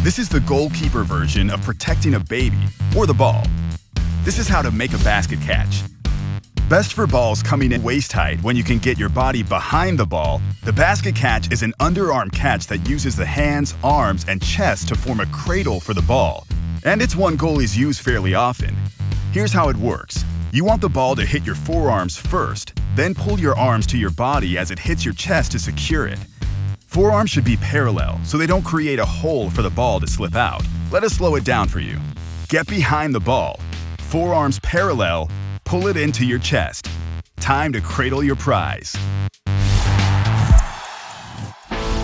This is the goalkeeper version of protecting a baby or the ball. This is how to make a basket catch. Best for balls coming in waist height when you can get your body behind the ball, the basket catch is an underarm catch that uses the hands, arms, and chest to form a cradle for the ball. And it's one goalies use fairly often. Here's how it works. You want the ball to hit your forearms first, then pull your arms to your body as it hits your chest to secure it. Forearms should be parallel so they don't create a hole for the ball to slip out. Let us slow it down for you. Get behind the ball. Forearms parallel, pull it into your chest. Time to cradle your prize.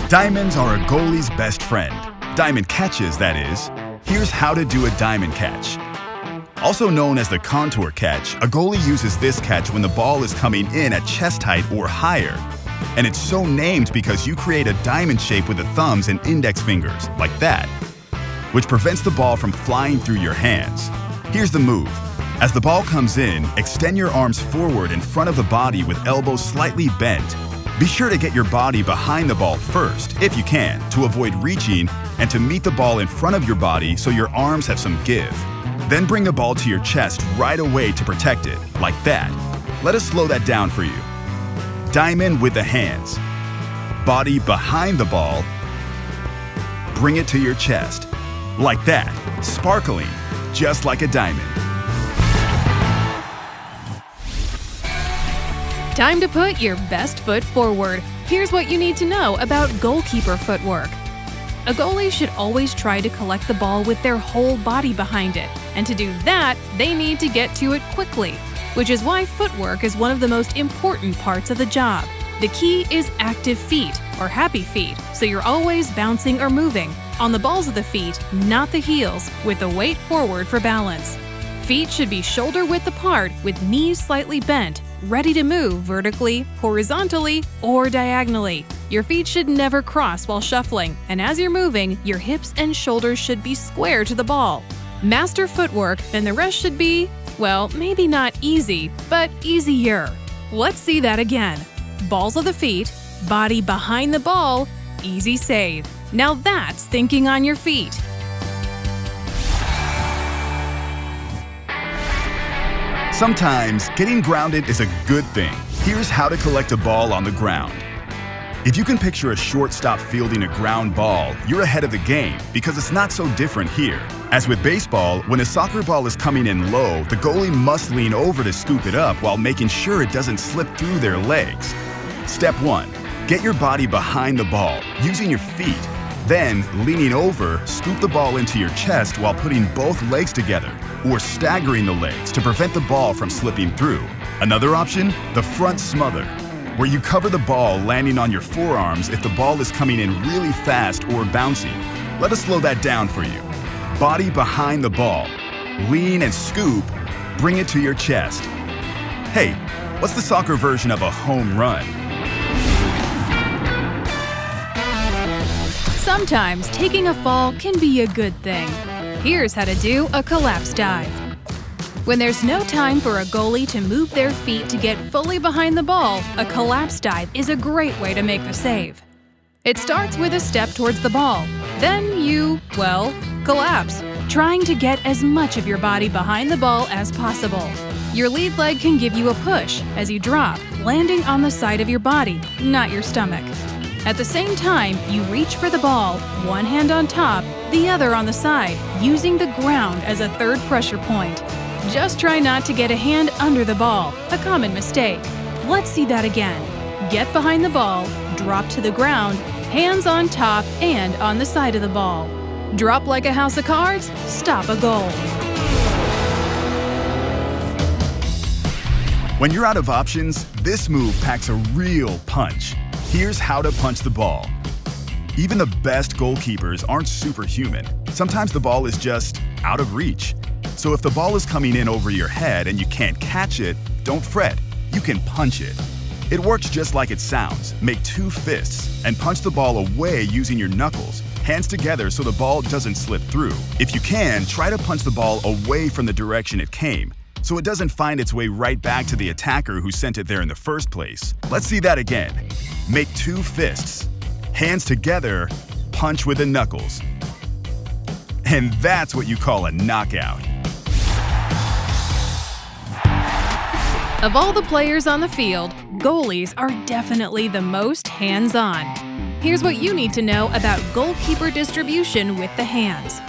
Diamonds are a goalie's best friend. Diamond catches, that is. Here's how to do a diamond catch. Also known as the contour catch, a goalie uses this catch when the ball is coming in at chest height or higher. And it's so named because you create a diamond shape with the thumbs and index fingers, like that, which prevents the ball from flying through your hands. Here's the move. As the ball comes in, extend your arms forward in front of the body with elbows slightly bent. Be sure to get your body behind the ball first, if you can, to avoid reaching and to meet the ball in front of your body so your arms have some give. Then bring the ball to your chest right away to protect it, like that. Let us slow that down for you. Diamond with the hands. Body behind the ball. Bring it to your chest, like that, sparkling, just like a diamond. Time to put your best foot forward. Here's what you need to know about goalkeeper footwork. A goalie should always try to collect the ball with their whole body behind it, and to do that, they need to get to it quickly, which is why footwork is one of the most important parts of the job. The key is active feet, or happy feet, so you're always bouncing or moving, on the balls of the feet, not the heels, with the weight forward for balance. Feet should be shoulder-width apart with knees slightly bent, ready to move vertically, horizontally, or diagonally. Your feet should never cross while shuffling, and as you're moving, your hips and shoulders should be square to the ball. Master footwork, and the rest should be, well, maybe not easy, but easier. Let's see that again. Balls of the feet, body behind the ball, easy save. Now that's thinking on your feet. Sometimes getting grounded is a good thing. Here's how to collect a ball on the ground. If you can picture a shortstop fielding a ground ball, you're ahead of the game because it's not so different here. As with baseball, when a soccer ball is coming in low, the goalie must lean over to scoop it up while making sure it doesn't slip through their legs. Step 1. Get your body behind the ball, using your feet. Then, leaning over, scoop the ball into your chest while putting both legs together, or staggering the legs to prevent the ball from slipping through. Another option, the front smother, where you cover the ball landing on your forearms if the ball is coming in really fast or bouncing. Let us slow that down for you. Body behind the ball. Lean and scoop, bring it to your chest. Hey, what's the soccer version of a home run? Sometimes taking a fall can be a good thing. Here's how to do a collapse dive. When there's no time for a goalie to move their feet to get fully behind the ball, a collapse dive is a great way to make the save. It starts with a step towards the ball. Then you, well, collapse, trying to get as much of your body behind the ball as possible. Your lead leg can give you a push as you drop, landing on the side of your body, not your stomach. At the same time, you reach for the ball, one hand on top, the other on the side, using the ground as a third pressure point. Just try not to get a hand under the ball, a common mistake. Let's see that again. Get behind the ball, drop to the ground, hands on top and on the side of the ball. Drop like a house of cards, stop a goal. When you're out of options, this move packs a real punch. Here's how to punch the ball. Even the best goalkeepers aren't superhuman. Sometimes the ball is just out of reach. So if the ball is coming in over your head and you can't catch it, don't fret. You can punch it. It works just like it sounds. Make 2 fists and punch the ball away using your knuckles, hands together so the ball doesn't slip through. If you can, try to punch the ball away from the direction it came, so it doesn't find its way right back to the attacker who sent it there in the first place. Let's see that again. Make 2 fists. Hands together, punch with the knuckles. And that's what you call a knockout. Of all the players on the field, goalies are definitely the most hands-on. Here's what you need to know about goalkeeper distribution with the hands.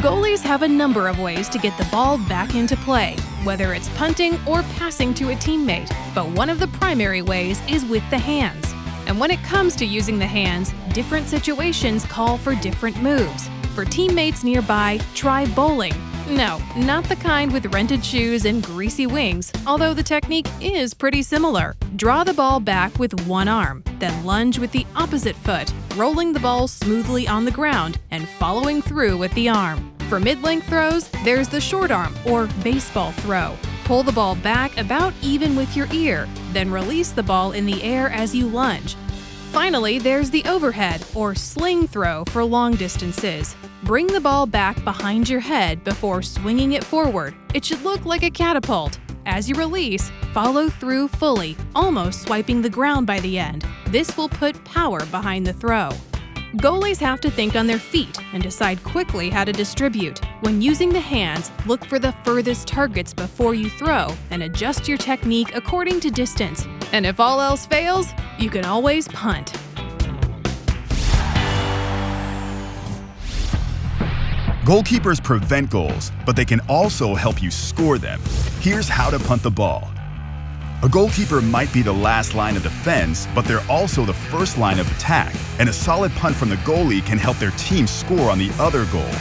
Goalies have a number of ways to get the ball back into play, whether it's punting or passing to a teammate, but one of the primary ways is with the hands. And when it comes to using the hands, different situations call for different moves. For teammates nearby, try bowling. No, not the kind with rented shoes and greasy wings, although the technique is pretty similar. Draw the ball back with one arm, then lunge with the opposite foot, rolling the ball smoothly on the ground and following through with the arm. For mid-length throws, there's the short arm or baseball throw. Pull the ball back about even with your ear, then release the ball in the air as you lunge. Finally, there's the overhead or sling throw for long distances. Bring the ball back behind your head before swinging it forward. It should look like a catapult. As you release, follow through fully, almost swiping the ground by the end. This will put power behind the throw. Goalies have to think on their feet and decide quickly how to distribute. When using the hands, look for the furthest targets before you throw and adjust your technique according to distance. And if all else fails, you can always punt. Goalkeepers prevent goals, but they can also help you score them. Here's how to punt the ball. A goalkeeper might be the last line of defense, but they're also the first line of attack, and a solid punt from the goalie can help their team score on the other goal.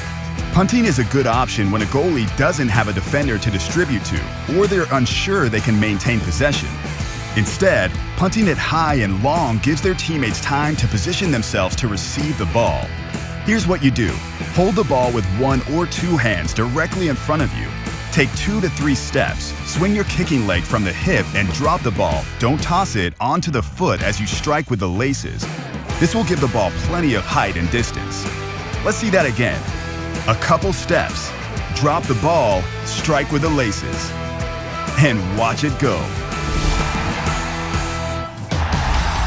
Punting is a good option when a goalie doesn't have a defender to distribute to, or they're unsure they can maintain possession. Instead, punting it high and long gives their teammates time to position themselves to receive the ball. Here's what you do. Hold the ball with one or two hands directly in front of you. Take 2 to 3 steps, swing your kicking leg from the hip and drop the ball. Don't toss it onto the foot as you strike with the laces. This will give the ball plenty of height and distance. Let's see that again. A couple steps, drop the ball, strike with the laces, and watch it go.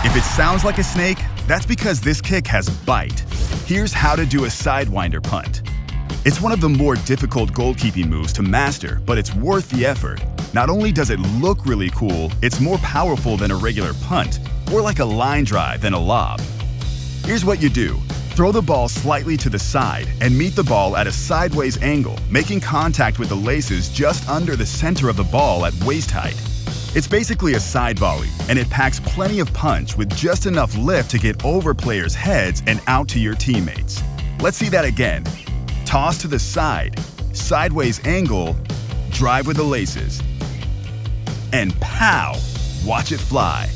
If it sounds like a snake, that's because this kick has bite. Here's how to do a Sidewinder Punt. It's one of the more difficult goalkeeping moves to master, but it's worth the effort. Not only does it look really cool, it's more powerful than a regular punt, or like a line drive than a lob. Here's what you do. Throw the ball slightly to the side and meet the ball at a sideways angle, making contact with the laces just under the center of the ball at waist height. It's basically a side volley, and it packs plenty of punch with just enough lift to get over players' heads and out to your teammates. Let's see that again. Toss to the side, sideways angle, drive with the laces, and pow! Watch it fly.